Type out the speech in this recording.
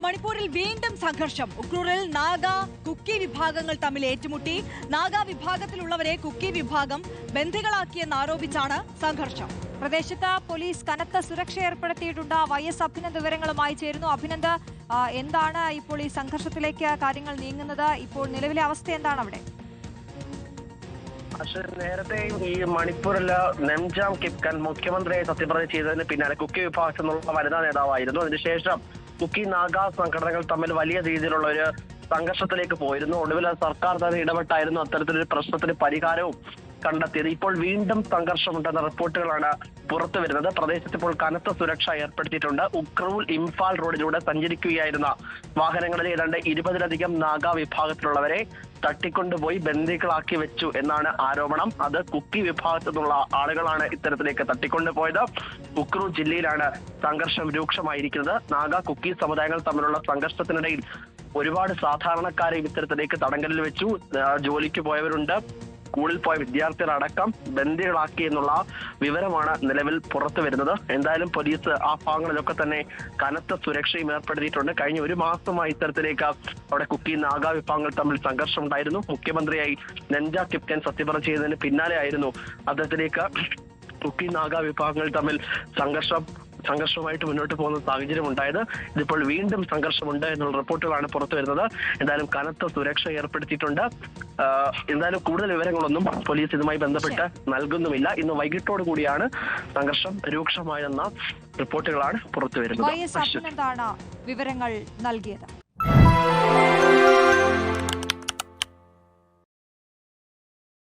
മണിപ്പൂരിൽ വീണ്ടും സംഘർഷം. ഉക്രൂറിൽ നാഗ കുക്കി വിഭാഗങ്ങൾ തമ്മിൽ ഏറ്റുമുട്ടി. നാഗ വിഭാഗത്തിലുള്ളവരെ കുക്കി വിഭാഗം ബന്ദികളാക്കിയെന്നാരോപിച്ചാണ് സംഘർഷം. പ്രദേശത്ത് പോലീസ് കനത്ത സുരക്ഷ ഏർപ്പെടുത്തിയിട്ടുണ്ട്. YS അഭിനന്ദ് വിവരങ്ങളുമായി ചേരുന്നു. അഭിനന്ദ്, എന്താണ് ഇപ്പോൾ ഈ സംഘർഷത്തിലേക്ക് കാര്യങ്ങൾ നീങ്ങുന്നത്? ഇപ്പോൾ നിലവിലെ അവസ്ഥ എന്താണ് അവിടെ? നേരത്തെ ഈ മണിപ്പൂരില് നെംജാം കിപ്കൻ മുഖ്യമന്ത്രിയായി സത്യപ്രതിജ്ഞ ചെയ്തതിന് പിന്നാലെ കുക്കി വിഭാഗത്തിൽ നിന്നുള്ള വനിതാ നേതാവായിരുന്നു. അതിനുശേഷം കുക്കി നാഗ സംഘടനകൾ തമ്മിൽ വലിയ രീതിയിലുള്ള ഒരു സംഘർഷത്തിലേക്ക് പോയിരുന്നു. ഒടുവിൽ സർക്കാർ തന്നെ ഇടപെട്ടായിരുന്നു അത്തരത്തിലൊരു പ്രശ്നത്തിന് പരിഹാരവും കണ്ടെത്തിയത്. ഇപ്പോൾ വീണ്ടും സംഘർഷമുണ്ടെന്ന റിപ്പോർട്ടുകളാണ് പുറത്തു വരുന്നത്. പ്രദേശത്ത് ഇപ്പോൾ കനത്ത സുരക്ഷ ഏർപ്പെടുത്തിയിട്ടുണ്ട്. ഉക്രൂൽ ഇംഫാൽ റോഡിലൂടെ സഞ്ചരിക്കുകയായിരുന്ന വാഹനങ്ങളിൽ ഏതാണ്ട് 20-ലധികം നാഗ വിഭാഗത്തിലുള്ളവരെ തട്ടിക്കൊണ്ടുപോയി ബന്ദികളാക്കി വെച്ചു എന്നാണ് ആരോപണം. അത് കുക്കി വിഭാഗത്തിൽ നിന്നുള്ള ആളുകളാണ് ഇത്തരത്തിലേക്ക് തട്ടിക്കൊണ്ടുപോയത്. ഉക്രൂ ജില്ലയിലാണ് സംഘർഷം രൂക്ഷമായിരിക്കുന്നത്. നാഗ കുക്കി സമുദായങ്ങൾ തമ്മിലുള്ള സംഘർഷത്തിനിടയിൽ ഒരുപാട് സാധാരണക്കാരെ ഇത്തരത്തിലേക്ക് തടങ്കലിൽ വെച്ചു. ജോലിക്ക് പോയവരുണ്ട്, സ്കൂളിൽ പോയ വിദ്യാർത്ഥികളടക്കം ബന്ദികളാക്കി എന്നുള്ള വിവരമാണ് നിലവിൽ പുറത്തു വരുന്നത്. എന്തായാലും പോലീസ് ആ ഭാഗങ്ങളിലൊക്കെ തന്നെ കനത്ത സുരക്ഷയും ഏർപ്പെടുത്തിയിട്ടുണ്ട്. കഴിഞ്ഞ ഒരു മാസമായി ഇത്തരത്തിലേക്ക് അവിടെ കുക്കി നാഗ വിഭാഗങ്ങൾ തമ്മിൽ സംഘർഷം ഉണ്ടായിരുന്നു. മുഖ്യമന്ത്രിയായി നെംജാം കിപ്കൻ സത്യപ്രതിജ്ഞ ചെയ്തതിന് പിന്നാലെ ആയിരുന്നു അദ്ദേഹത്തിലേക്ക് കുക്കി നാഗ വിഭാഗങ്ങൾ തമ്മിൽ സംഘർഷവുമായിട്ട് മുന്നോട്ട് പോകുന്ന സാഹചര്യം ഉണ്ടായത്. ഇതിപ്പോൾ വീണ്ടും സംഘർഷമുണ്ട് എന്നുള്ള റിപ്പോർട്ടുകളാണ് പുറത്തു വരുന്നത്. എന്തായാലും കനത്ത സുരക്ഷ ഏർപ്പെടുത്തിയിട്ടുണ്ട്. എന്തായാലും കൂടുതൽ വിവരങ്ങളൊന്നും പോലീസ് ഇതുമായി ബന്ധപ്പെട്ട് നൽകുന്നുമില്ല. ഇന്ന് വൈകിട്ടോടു കൂടിയാണ് സംഘർഷം രൂക്ഷമായെന്ന റിപ്പോർട്ടുകളാണ് പുറത്തു വരുന്നത്. YS അഭിനന്ദാണ് വിവരങ്ങൾ നൽകിയത്.